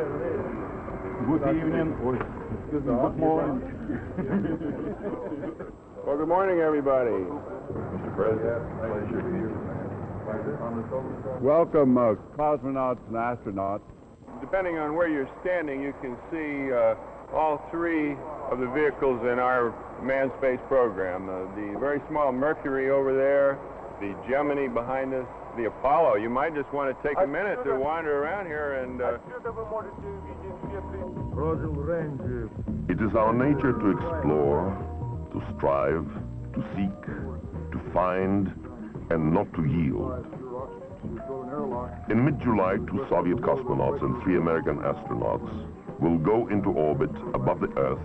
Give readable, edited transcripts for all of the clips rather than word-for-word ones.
Good evening, or excuse me, good morning. Well, good morning, everybody. Mr. President, pleasure to you. Welcome, cosmonauts and astronauts. Depending on where you're standing, you can see all three of the vehicles in our manned space program. The very small Mercury over there, the Gemini behind us, the Apollo. You might just want to take a minute to wander around here and... It is our nature to explore, to strive, to seek, to find, and not to yield. In mid-July, 2 Soviet cosmonauts and 3 American astronauts will go into orbit above the Earth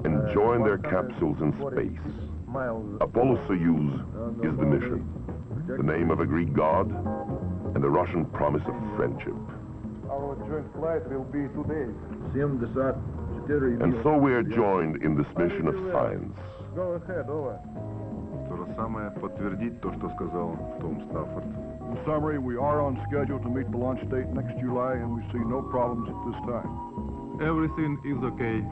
and join their capsules in space. Apollo-Soyuz is the mission, the name of a Greek god and the Russian promise of friendship. Our joint flight will be today. And so we are joined in this mission of science. Go ahead, over. In summary, we are on schedule to meet the launch date next July, and we see no problems at this time. Everything is okay.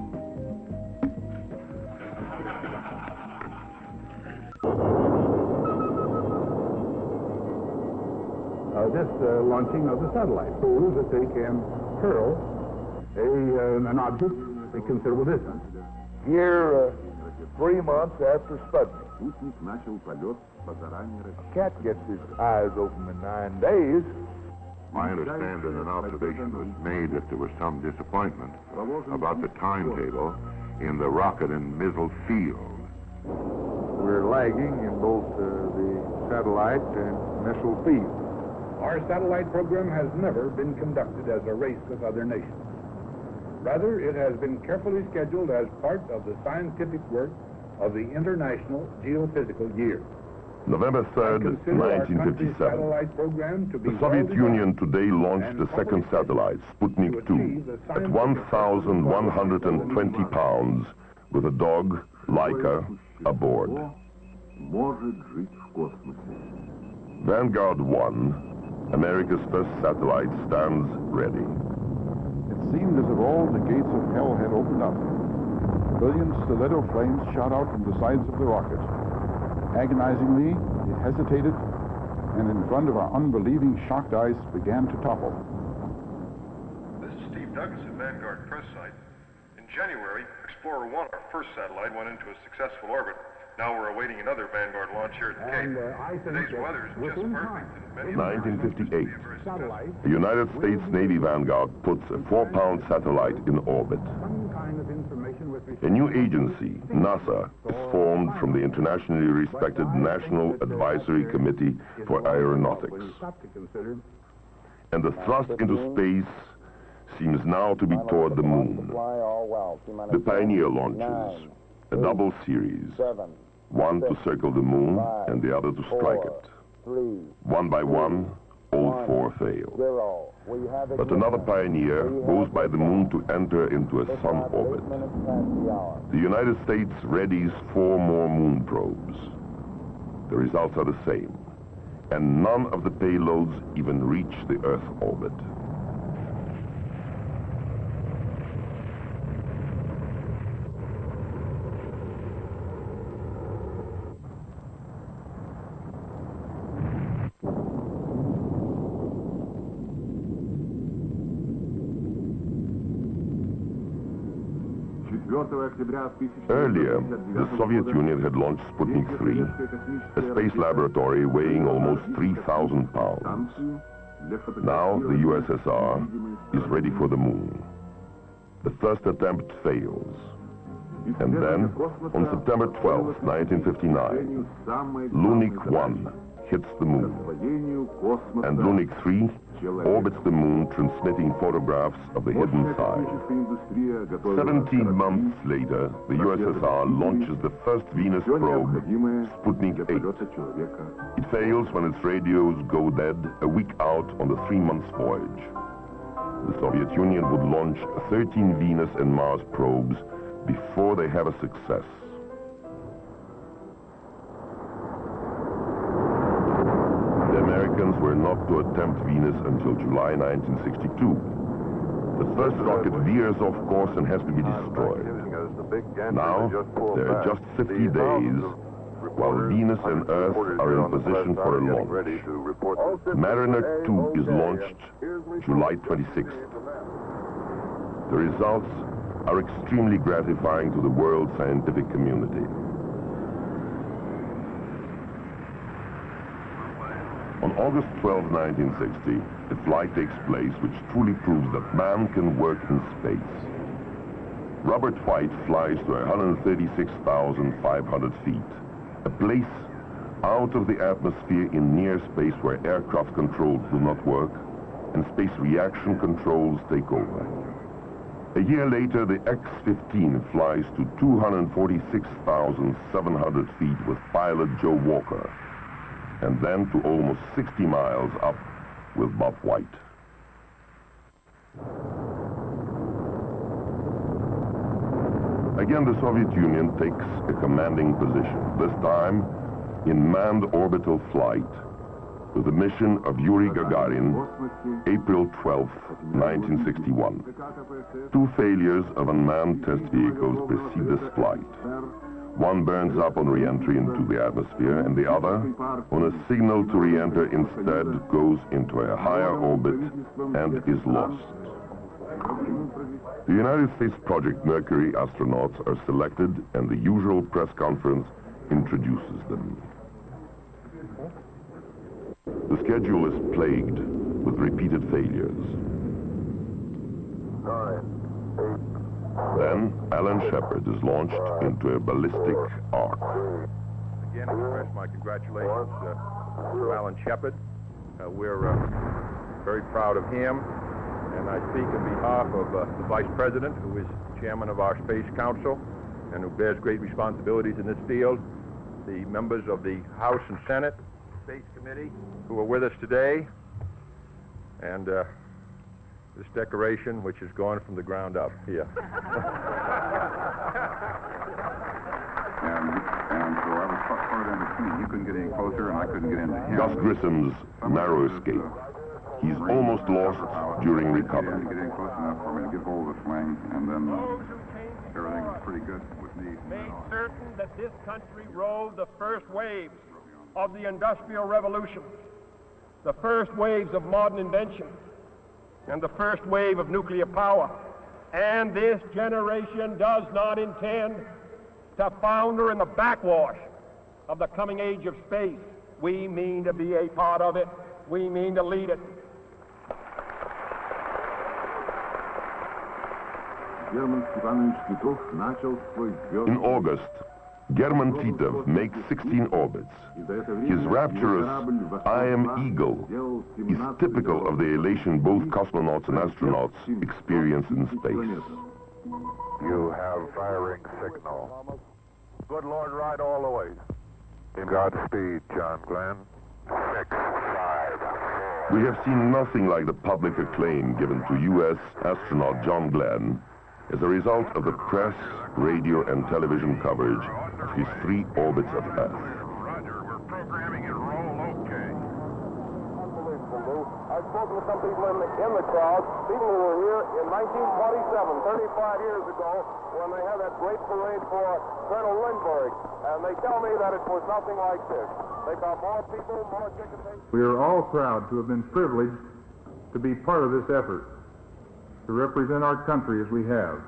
This launching of the satellite proves that they can hurl an object a considerable distance. Here, 3 months after Sputnik. A cat gets his eyes open in 9 days. I understand that an observation was made that there was some disappointment about the timetable in the rocket and missile field. We're lagging in both the satellite and missile field. Our satellite program has never been conducted as a race with other nations. Rather, it has been carefully scheduled as part of the scientific work of the International Geophysical Year. November 3rd, 1957. The Soviet Union today launched the second satellite, Sputnik 2, at 1,120 pounds, with a dog, Laika, aboard. Vanguard 1, America's first satellite, stands ready. It seemed as if all the gates of hell had opened up. Brilliant stiletto flames shot out from the sides of the rocket. Agonizingly, it hesitated, and in front of our unbelieving, shocked eyes, began to topple. This is Steve Douglas at Vanguard Press Site. In January, Explorer 1, our first satellite, went into a successful orbit. Now we're awaiting another Vanguard launch here at the Cape. Today's weather is just perfect. 1958. The United States Navy Vanguard puts a 4-pound satellite in orbit. A new agency, NASA, is formed from the internationally respected National Advisory Committee for Aeronautics. And the thrust into space seems now to be toward the moon. The Pioneer launches, a double series, one to circle the moon and the other to strike it. One by one, all 4 fail. But another Pioneer goes by the moon to enter into a sun orbit. The United States readies 4 more moon probes. The results are the same, and none of the payloads even reach the Earth orbit. Earlier, the Soviet Union had launched Sputnik 3, a space laboratory weighing almost 3,000 pounds. Now the USSR is ready for the moon. The first attempt fails. And then, on September 12, 1959, Lunik 1 hits the moon, and Lunik 3 orbits the moon, transmitting photographs of the hidden side. 17 months later, the USSR launches the first Venus probe, Sputnik 8. It fails when its radios go dead a week out on the 3-month voyage. The Soviet Union would launch 13 Venus and Mars probes before they have a success. The Americans were not to attempt Venus until July 1962. The first rocket veers off course and has to be destroyed. Now, there are just 50 days while Venus and Earth are in position for a launch. Mariner 2 is launched July 26th. The results are extremely gratifying to the world scientific community. On August 12, 1960, a flight takes place which truly proves that man can work in space. Robert White flies to 136,500 feet, a place out of the atmosphere in near space where aircraft controls do not work and space reaction controls take over. A year later, the X-15 flies to 246,700 feet with pilot Joe Walker, and then to almost 60 miles up with Bob White. Again, the Soviet Union takes a commanding position, this time in manned orbital flight to the mission of Yuri Gagarin, April 12, 1961. Two failures of unmanned test vehicles precede this flight. One burns up on re-entry into the atmosphere, and the other, on a signal to re-enter, instead goes into a higher orbit and is lost. The United States Project Mercury astronauts are selected, and the usual press conference introduces them. The schedule is plagued with repeated failures. 9, 8. Then, Alan Shepard is launched into a ballistic arc. Again, express my congratulations to Alan Shepard. We're very proud of him, and I speak on behalf of the Vice President, who is Chairman of our Space Council, and who bears great responsibilities in this field, the members of the House and Senate Space Committee who are with us today, and this decoration, which is gone from the ground up here. And so I was part in between. He couldn't get any closer, and I couldn't get into him. Gus Grissom's narrow escape. He's almost lost during recovery. He didn't get in close enough for me to get hold of the swing, and then everything was pretty good with me. Made certain that this country rode the first waves of the Industrial Revolution, the first waves of modern invention, and the first wave of nuclear power. And this generation does not intend to founder in the backwash of the coming age of space. We mean to be a part of it. We mean to lead it. In August, German Titov makes 16 orbits. His rapturous "I am Eagle" is typical of the elation both cosmonauts and astronauts experience in space. You have firing signal. Good Lord, ride all the way. Godspeed, John Glenn. 6, 5, 4. We have seen nothing like the public acclaim given to U.S. astronaut John Glenn as a result of the press, radio, and television coverage of his 3 orbits of Earth. Roger, we're programming and roll okay. I've spoken to some people in the crowd, people who were here in 1927, 35 years ago, when they had that great parade for Colonel Lindbergh, and they tell me that it was nothing like this. They got more people, more tickets. We are all proud to have been privileged to be part of this effort, to represent our country as we have.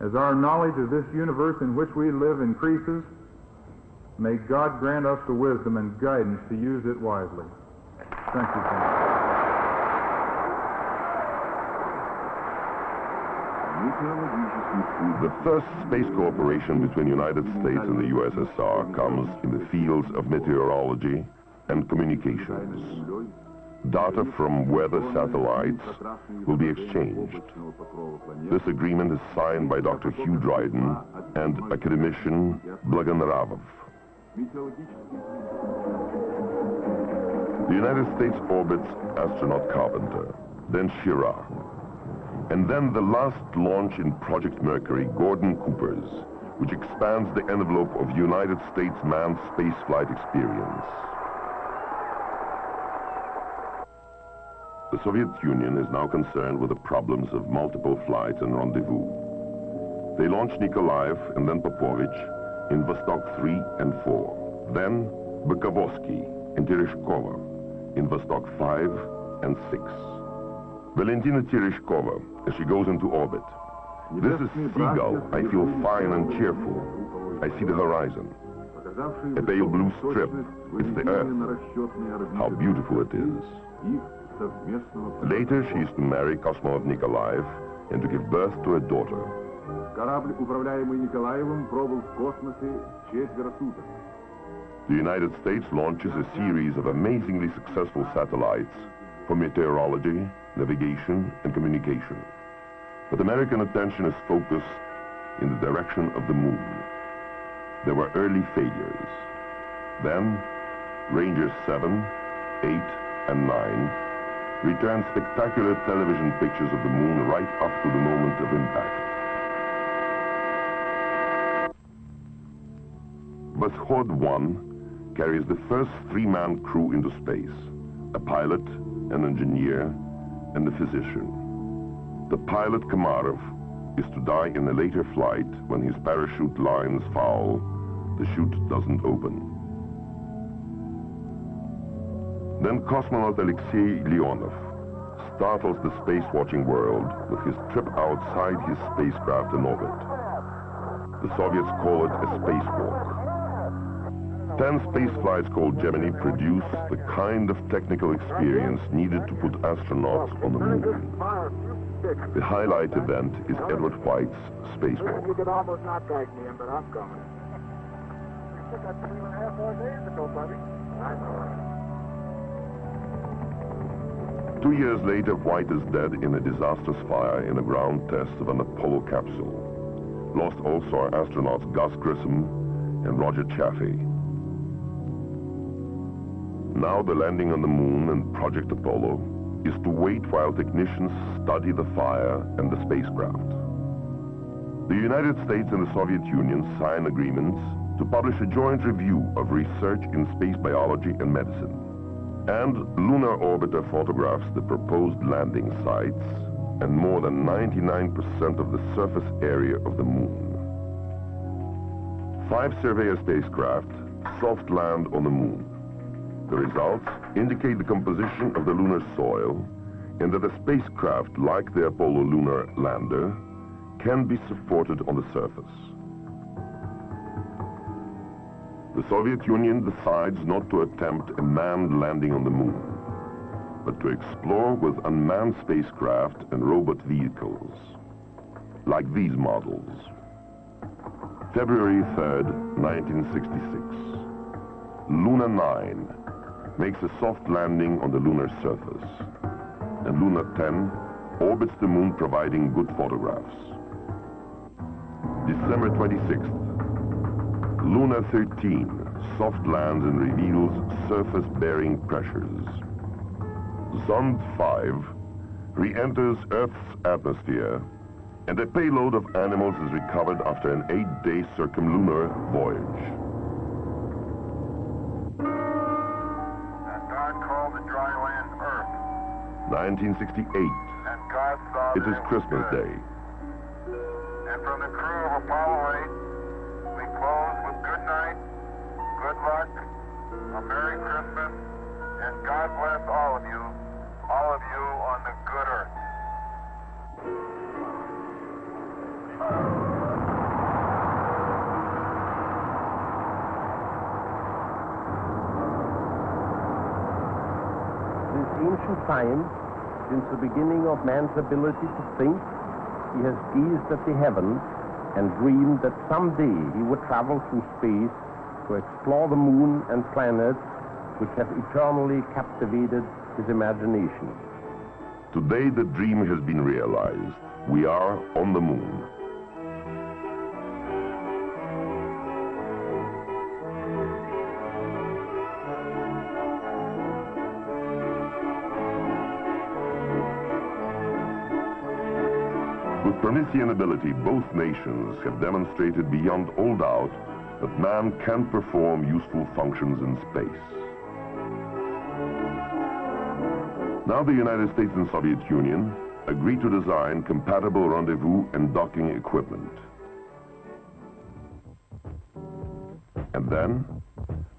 As our knowledge of this universe in which we live increases, may God grant us the wisdom and guidance to use it wisely. Thank you, Tom. The first space cooperation between the United States and the USSR comes in the fields of meteorology and communications. Data from weather satellites will be exchanged. This agreement is signed by Dr. Hugh Dryden and academician Blagan Ravov. The United States orbits astronaut Carpenter, then Schirra, and then the last launch in Project Mercury, Gordon Cooper's, which expands the envelope of United States manned spaceflight experience. The Soviet Union is now concerned with the problems of multiple flights and rendezvous. They launched Nikolaev and then Popovich in Vostok 3 and 4. Then Bykovsky and Tereshkova in Vostok 5 and 6. Valentina Tereshkova, as she goes into orbit. This is Seagull. I feel fine and cheerful. I see the horizon. A pale blue strip. It's the Earth. How beautiful it is. Later, she is to marry cosmonaut Nikolaev and to give birth to a daughter. The United States launches a series of amazingly successful satellites for meteorology, navigation, and communication. But American attention is focused in the direction of the moon. There were early failures. Then, Rangers 7, 8, and 9 returned spectacular television pictures of the moon right up to the moment of impact. Vashod 1 carries the first three-man crew into space, a pilot, an engineer, and a physician. The pilot, Komarov, is to die in a later flight when his parachute lines foul. The chute doesn't open. Then cosmonaut Alexei Leonov startles the space-watching world with his trip outside his spacecraft in orbit. The Soviets call it a spacewalk. 10 space flights called Gemini produce the kind of technical experience needed to put astronauts on the moon. The highlight event is Edward White's spacewalk. You could almost not tag me in, but I'm coming. You took that 3.5 more days ago, buddy. I know. 2 years later, White is dead in a disastrous fire in a ground test of an Apollo capsule. Lost also are astronauts Gus Grissom and Roger Chaffee. Now the landing on the moon and Project Apollo is to wait while technicians study the fire and the spacecraft. The United States and the Soviet Union sign agreements to publish a joint review of research in space biology and medicine. And Lunar Orbiter photographs the proposed landing sites and more than 99% of the surface area of the moon. 5 Surveyor spacecraft soft land on the moon. The results indicate the composition of the lunar soil and that a spacecraft like the Apollo lunar lander can be supported on the surface. The Soviet Union decides not to attempt a manned landing on the moon, but to explore with unmanned spacecraft and robot vehicles, like these models. February 3rd, 1966. Luna 9 makes a soft landing on the lunar surface, and Luna 10 orbits the moon providing good photographs. December 26th, Luna 13 soft lands and reveals surface-bearing pressures. Zond 5 re-enters Earth's atmosphere, and a payload of animals is recovered after an 8-day circumlunar voyage. 1968. It is Christmas Day. And from the crew of Apollo 8, we close with good night, good luck, a Merry Christmas, and God bless all of you on the good earth. Since ancient times, since the beginning of man's ability to think, he has gazed at the heavens and dreamed that someday he would travel through space to explore the moon and planets which have eternally captivated his imagination. Today the dream has been realized. We are on the moon. With Promethean ability, both nations have demonstrated beyond all doubt that man can perform useful functions in space. Now the United States and Soviet Union agree to design compatible rendezvous and docking equipment. And then,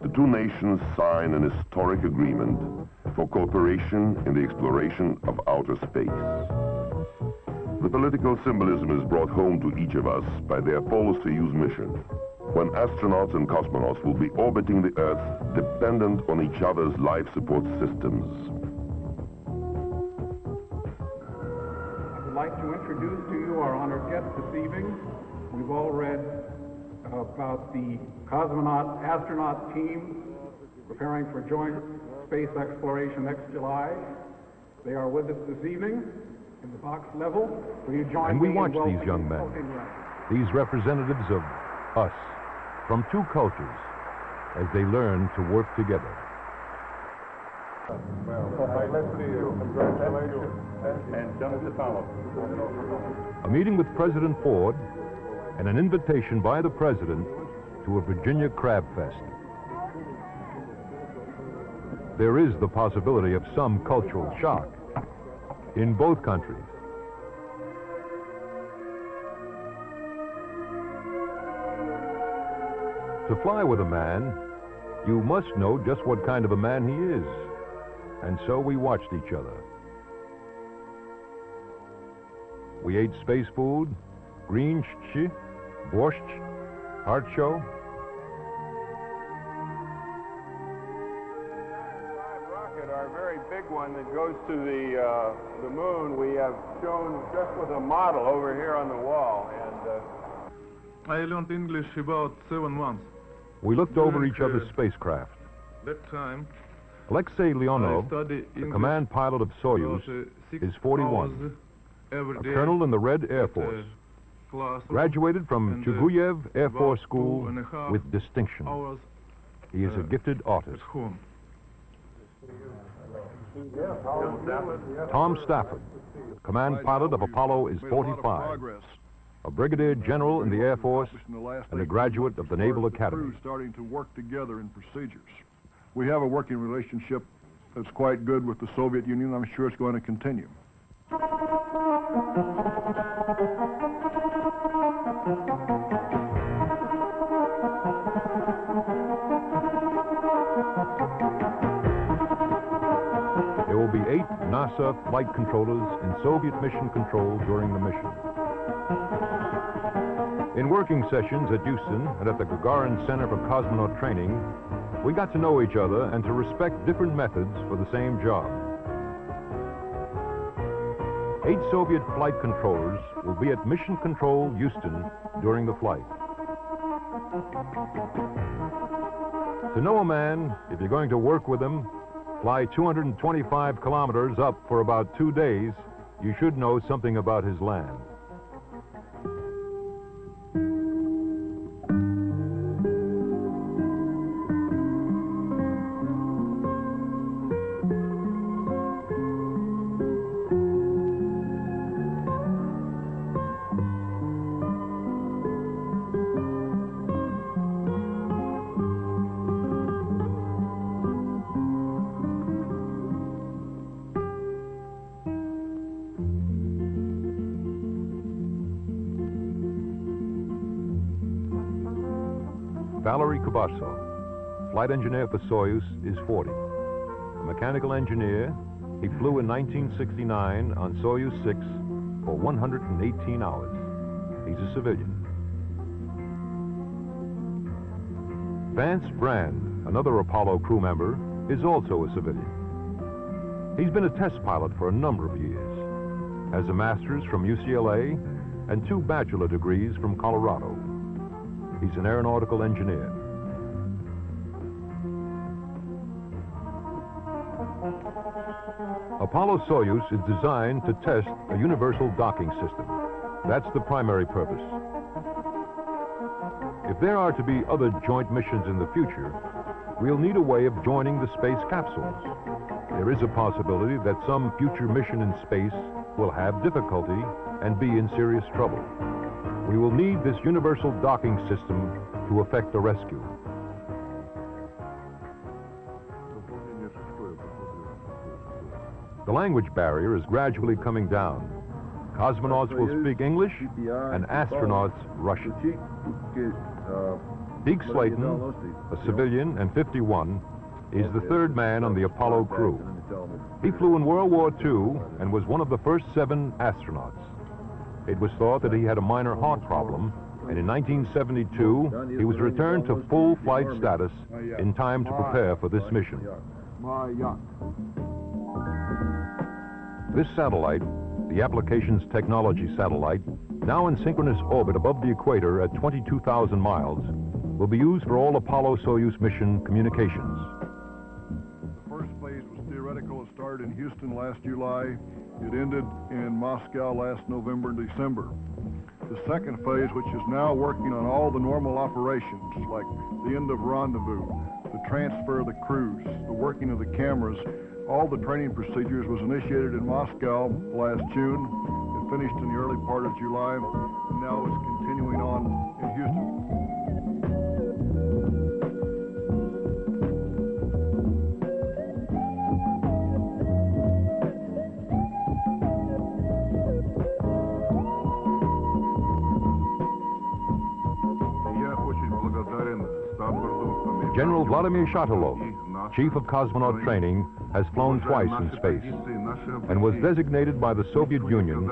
the two nations sign an historic agreement for cooperation in the exploration of outer space. The political symbolism is brought home to each of us by the Apollo-Soyuz mission, when astronauts and cosmonauts will be orbiting the Earth dependent on each other's life support systems. I would like to introduce to you our honored guest this evening. We've all read about the cosmonaut-astronaut team preparing for joint space exploration next July. They are with us this evening in the box level. Will you join and we me watch in these young men, these representatives of us, from two cultures, as they learn to work together. A meeting with President Ford and an invitation by the President to a Virginia Crab Fest. There is the possibility of some cultural shock in both countries. To fly with a man, you must know just what kind of a man he is. And so we watched each other. We ate space food, green shchi, borscht, harcho. Rocket, our very big one that goes to the moon, we have shown just with a model over here on the wall. And I learned English about 7 months. We looked over each other's spacecraft. That time, Alexei Leonov, the command pilot of Soyuz, is 41, a colonel in the Red Air Force, graduated from Chuguyev Air Force School with distinction. He is a gifted artist. Tom Stafford, command pilot of Apollo, is 45, a brigadier general in the Air Force and a graduate of the Naval Academy. Starting to work together in procedures. We have a working relationship that's quite good with the Soviet Union. I'm sure it's going to continue. There will be 8 NASA flight controllers in Soviet mission control during the mission. In working sessions at Houston and at the Gagarin Center for Cosmonaut Training, we got to know each other and to respect different methods for the same job. 8 Soviet flight controllers will be at Mission Control Houston during the flight. To know a man, if you're going to work with him, fly 225 kilometers up for about 2 days, you should know something about his land. Valery Kubasov, flight engineer for Soyuz, is 40. A mechanical engineer, he flew in 1969 on Soyuz 6 for 118 hours. He's a civilian. Vance Brand, another Apollo crew member, is also a civilian. He's been a test pilot for a number of years, has a master's from UCLA and 2 bachelor degrees from Colorado. He's an aeronautical engineer. Apollo-Soyuz is designed to test a universal docking system. That's the primary purpose. If there are to be other joint missions in the future, we'll need a way of joining the space capsules. There is a possibility that some future mission in space will have difficulty and be in serious trouble. We will need this universal docking system to effect a rescue. The language barrier is gradually coming down. Cosmonauts will speak English and astronauts Russian. Deke Slayton, a civilian and 51, is the third man on the Apollo crew. He flew in World War II and was one of the first 7 astronauts. It was thought that he had a minor heart problem, and in 1972, he was returned to full flight status in time to prepare for this mission. This satellite, the Applications Technology Satellite, now in synchronous orbit above the equator at 22,000 miles, will be used for all Apollo-Soyuz mission communications. The first phase was theoretical. It started in Houston last July. It ended in Moscow last November and December. The second phase, which is now working on all the normal operations, like the end of rendezvous, the transfer of the crews, the working of the cameras, all the training procedures, was initiated in Moscow last June. It finished in the early part of July, and now it's continuing on in Houston. General Vladimir Shatilov, Chief of Cosmonaut Training, has flown twice in space and was designated by the Soviet Union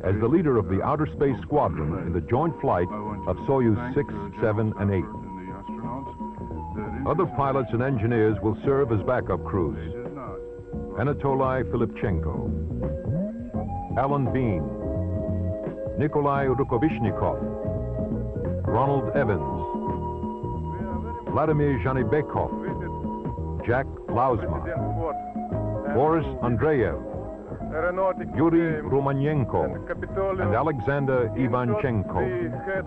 as the leader of the Outer Space Squadron in the joint flight of Soyuz 6, 7, and 8. Other pilots and engineers will serve as backup crews. Anatoly Filipchenko, Alan Bean, Nikolai Rukovishnikov, Ronald Evans, Vladimir Zhanibekov, Jack Lausma, Boris Andreev, Yuri Romanenko, and Alexander Ivanchenko. We had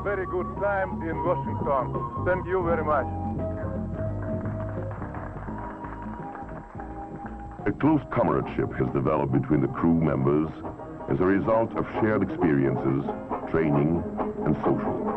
very good time in Washington. Thank you very much. A close comradeship has developed between the crew members as a result of shared experiences, training, and social.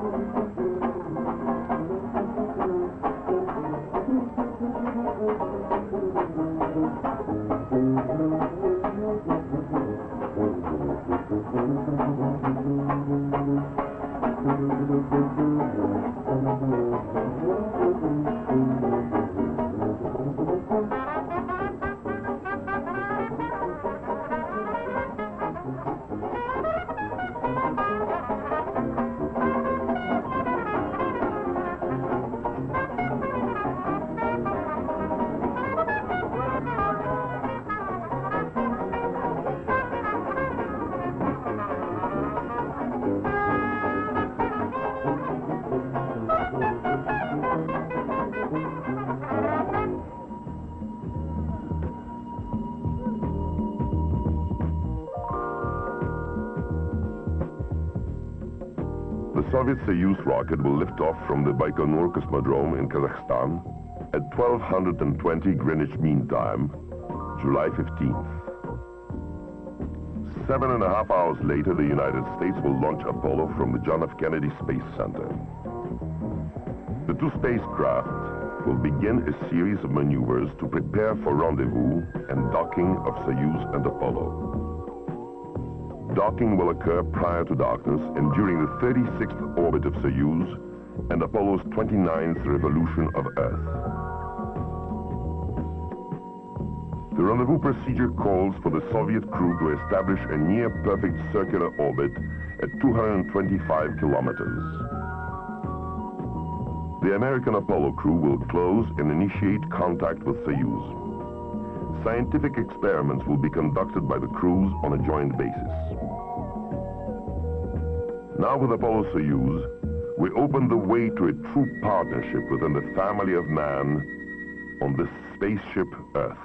The Soviet Soyuz rocket will lift off from the Baikonur Cosmodrome in Kazakhstan at 1220 Greenwich Mean Time, July 15th. 7.5 hours later, the United States will launch Apollo from the John F. Kennedy Space Center. The 2 spacecraft will begin a series of maneuvers to prepare for rendezvous and docking of Soyuz and Apollo. Docking will occur prior to darkness and during the 36th orbit of Soyuz and Apollo's 29th revolution of Earth. The rendezvous procedure calls for the Soviet crew to establish a near-perfect circular orbit at 225 kilometers. The American Apollo crew will close and initiate contact with Soyuz. Scientific experiments will be conducted by the crews on a joint basis. Now with Apollo-Soyuz, we open the way to a true partnership within the family of man on this spaceship Earth.